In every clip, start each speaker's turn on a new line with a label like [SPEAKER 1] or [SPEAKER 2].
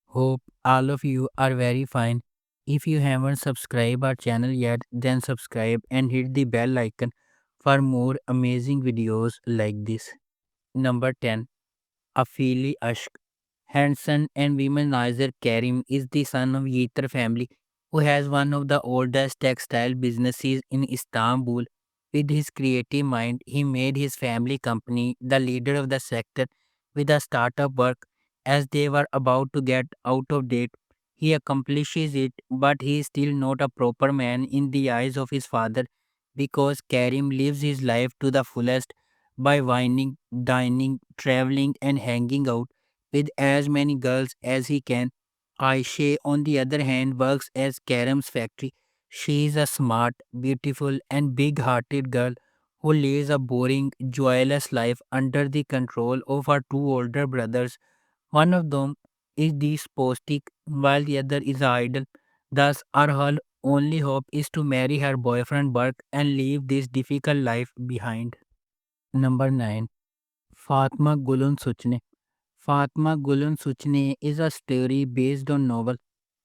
[SPEAKER 1] Hope all of you are very fine. If you haven't subscribed our channel yet, then subscribe and hit the bell icon for more amazing videos like this. Number 10. Afili Ashk. Handsome and womanizer Karim is the son of Yitar family who has one of the oldest textile businesses in Istanbul. With his creative mind, he made his family company the leader of the sector with a startup work as they were about to get out of date. He accomplishes it, but he is still not a proper man in the eyes of his father because Karim lives his life to the fullest by whining, dining, traveling, and hanging out with as many girls as he can. Aisha, on the other hand, works as Karam's factory. She is a smart, beautiful, and big hearted girl who lives a boring, joyless life under the control of her two older brothers. One of them is despotic, while the other is idle. Thus, her only hope is to marry her boyfriend Burke and leave this difficult life behind. Number 9. Fatma Gulun Suchne. Fatma Gulun Suchne is a story based on novel.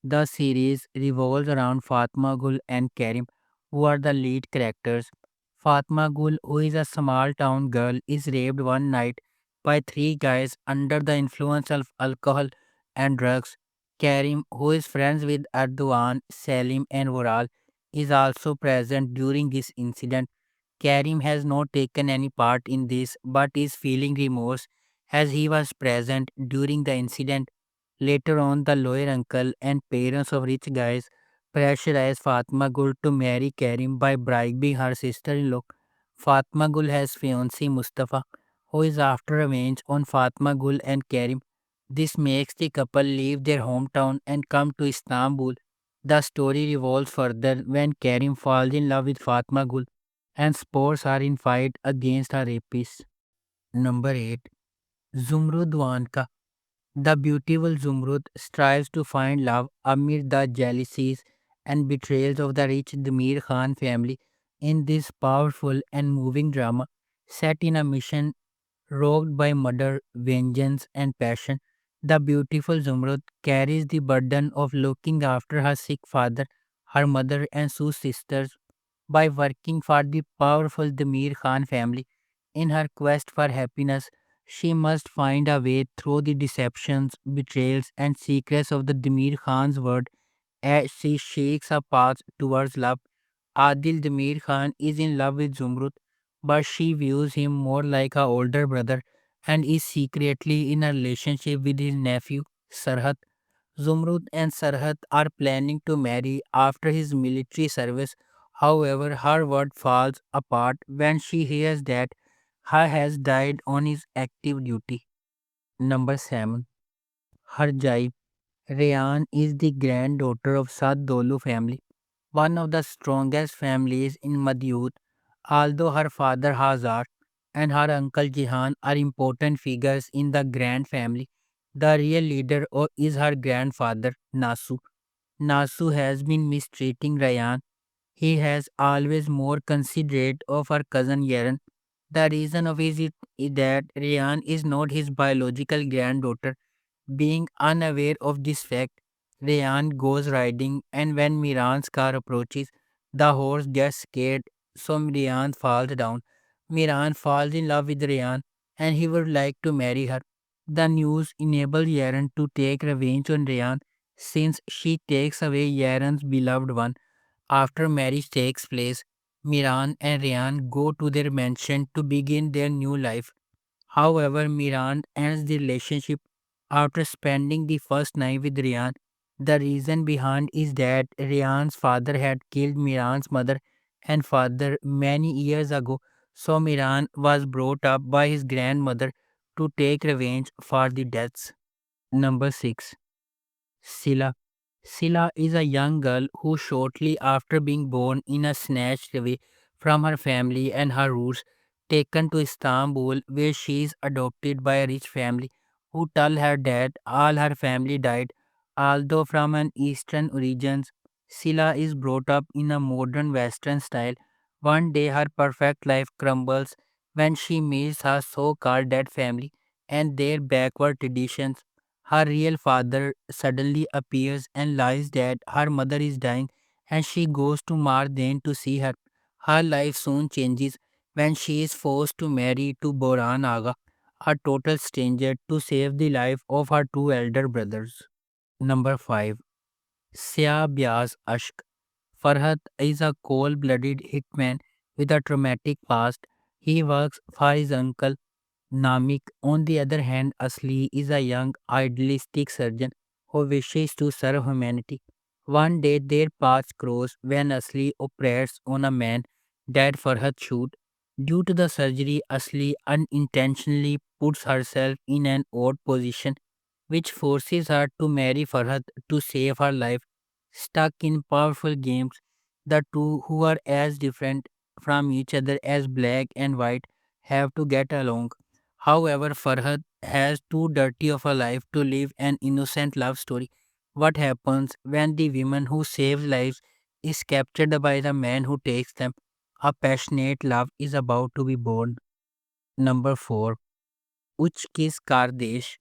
[SPEAKER 1] The series revolves around Fatma Gul and Karim, who are the lead characters. Fatma Gul, who is a small town girl, is raped one night by three guys under the influence of alcohol and drugs. Karim, who is friends with Erdogan, Salim, and Vural, is also present during this incident. Karim has not taken any part in this but is feeling remorse as he was present during the incident. Later on, the lawyer uncle and parents of rich guys pressurize Fatma Gul to marry Karim by bribing her sister-in-law. Fatma Gul has fiancé Mustafa, who is after revenge on Fatma Gul and Karim. This makes the couple leave their hometown and come to Istanbul. The story revolves further when Karim falls in love with Fatma Gul and sports are in fight against her rapists. Number 8. Zumrud Wanka. The beautiful Zumrud strives to find love amid the jealousies and betrayals of the rich Damir Khan family in this powerful and moving drama set in a mission rocked by murder, vengeance, and passion. The beautiful Zumrud carries the burden of looking after her sick father, her mother, and two sisters by working for the powerful Damir Khan family. In her quest for happiness, she must find a way through the deceptions, betrayals, and secrets of the Damir Khan's world as she shakes a path towards love. Adil Damir Khan is in love with Zumrud, but she views him more like her older brother and is secretly in a relationship with his nephew, Sarhat. Zumrud and Sarhat are planning to marry after his military service. However, her world falls apart when she hears that Ha has died on his active duty. Number 7. Harjai. Rayan is the granddaughter of Sad Dolu family, one of the strongest families in Madhud. Although her father Hazar and her uncle Jihan are important figures in the grand family, the real leader is her grandfather Nasu. Nasu has been mistreating Rayan. He has always more considerate of her cousin Yaren. The reason of is that Rayan is not his biological granddaughter. Being unaware of this fact, Rayan goes riding, and when Miran's car approaches, the horse gets scared, so Rayan falls down. Miran falls in love with Rayan, and he would like to marry her. The news enables Yaren to take revenge on Rayan since she takes away Yaren's beloved one. After marriage takes place, Miran and Rayan go to their mansion to begin their new life. However, Miran ends the relationship after spending the first night with Ryan. The reason behind is that Ryan's father had killed Miran's mother and father many years ago, so Miran was brought up by his grandmother to take revenge for the deaths. Number 6. Sila. Sila is a young girl who, shortly after being born in a snatched away from her family and her roots, taken to Istanbul, where she is adopted by a rich family who tell her that all her family died. Although from an Eastern origins, Sila is brought up in a modern Western style. One day her perfect life crumbles when she meets her so-called dead family and their backward traditions. Her real father suddenly appears and lies that her mother is dying and she goes to Marden to see her. Her life soon changes when she is forced to marry to Boran Aga, a total stranger, to save the life of her two elder brothers. Number 5. Sia Bias Ashk. Farhat is a cold blooded hitman with a traumatic past. He works for his uncle Namik. On the other hand, Asli is a young, idealistic surgeon who wishes to serve humanity. One day, their paths cross when Asli operates on a man that Farhat shoot. Due to the surgery, Asli unintentionally puts herself in an odd position, which forces her to marry Farhat to save her life. Stuck in powerful games, the two, who are as different from each other as black and white, have to get along. However, Farhad has too dirty of a life to live an innocent love story. What happens when the woman who saves lives is captured by the man who takes them? A passionate love is about to be born. Number 4. Uchkis Kardesh.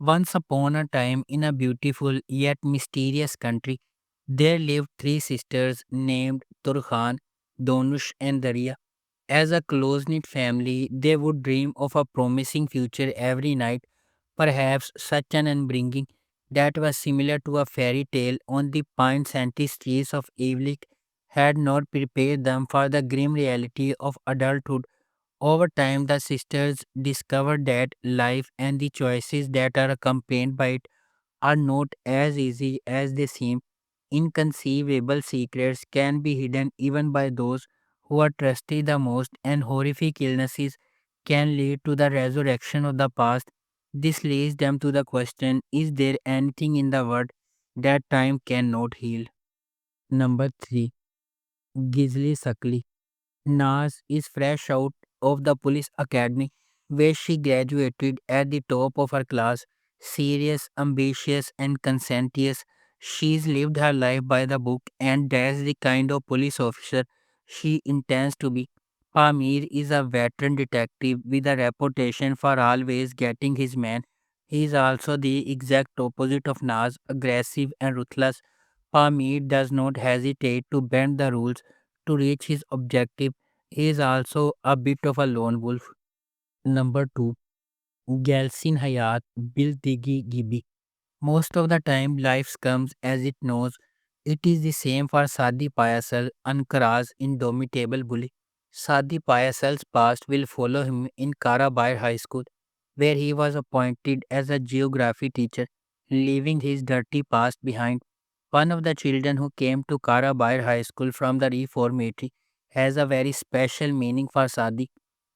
[SPEAKER 1] Once upon a time, in a beautiful yet mysterious country, there lived three sisters named Turkhan, Donush, and Daria. As a close knit family, they would dream of a promising future every night, perhaps such an upbringing that was similar to a fairy tale on the pine scented streets of Evlik had not prepared them for the grim reality of adulthood. Over time, the sisters discovered that life and the choices that are accompanied by it are not as easy as they seem. Inconceivable secrets can be hidden even by those who are trusted the most, and horrific illnesses can lead to the resurrection of the past. This leads them to the question: is there anything in the world that time cannot heal? Number 3. Gizli Sakli. Naz is fresh out of the police academy where she graduated at the top of her class. Serious, ambitious, and conscientious, she's lived her life by the book, and that's the kind of police officer she intends to be. Pamir is a veteran detective with a reputation for always getting his man. He is also the exact opposite of Naz, aggressive and ruthless. Pamir does not hesitate to bend the rules to reach his objective. He is also a bit of a lone wolf. Number 2. Gelsin Hayat Bildigi Gibi. Most of the time, life comes as it knows. It is the same for Sadi Payasal, Ankara's indomitable bully. Sadi Payasal's past will follow him in Karabai High School, where he was appointed as a geography teacher, leaving his dirty past behind. One of the children who came to Karabai High School from the reformatory has a very special meaning for Sadi,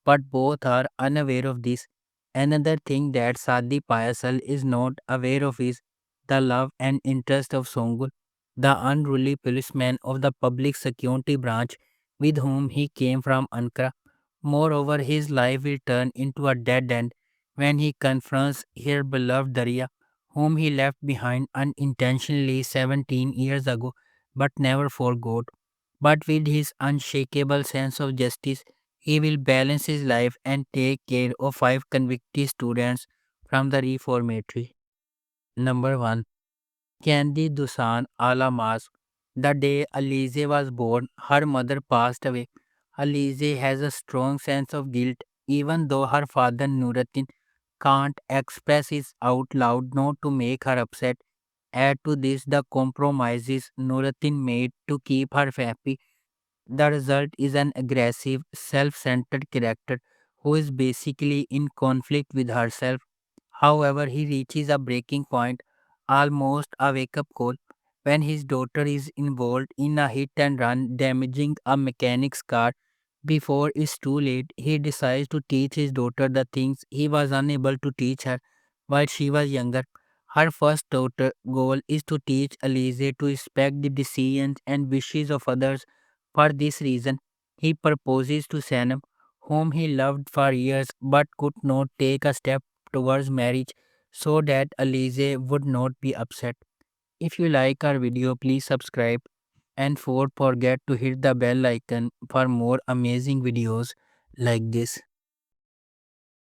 [SPEAKER 1] but both are unaware of this. Another thing that Sadi Payasal is not aware of is the love and interest of Songul, the unruly policeman of the public security branch with whom he came from Ankara. Moreover, his life will turn into a dead end when he confronts his beloved Daria, whom he left behind unintentionally 17 years ago but never forgot. But with his unshakable sense of justice, he will balance his life and take care of five convicted students from the reformatory. Number 1. Candy Dusan Alamas. The day Alize was born, her mother passed away. Alize has a strong sense of guilt, even though her father Nuruddin can't express it out loud not to make her upset. Add to this the compromises Nuruddin made to keep her happy. The result is an aggressive, self centered character who is basically in conflict with herself. However, he reaches a breaking point, almost a wake up call, when his daughter is involved in a hit and run, damaging a mechanic's car. Before it's too late, he decides to teach his daughter the things he was unable to teach her while she was younger. Her first daughter goal is to teach Alize to respect the decisions and wishes of others. For this reason, he proposes to Sanam, whom he loved for years but could not take a step towards marriage so that Alize would not be upset. If you like our video, please subscribe and don't forget to hit the bell icon for more amazing videos like this.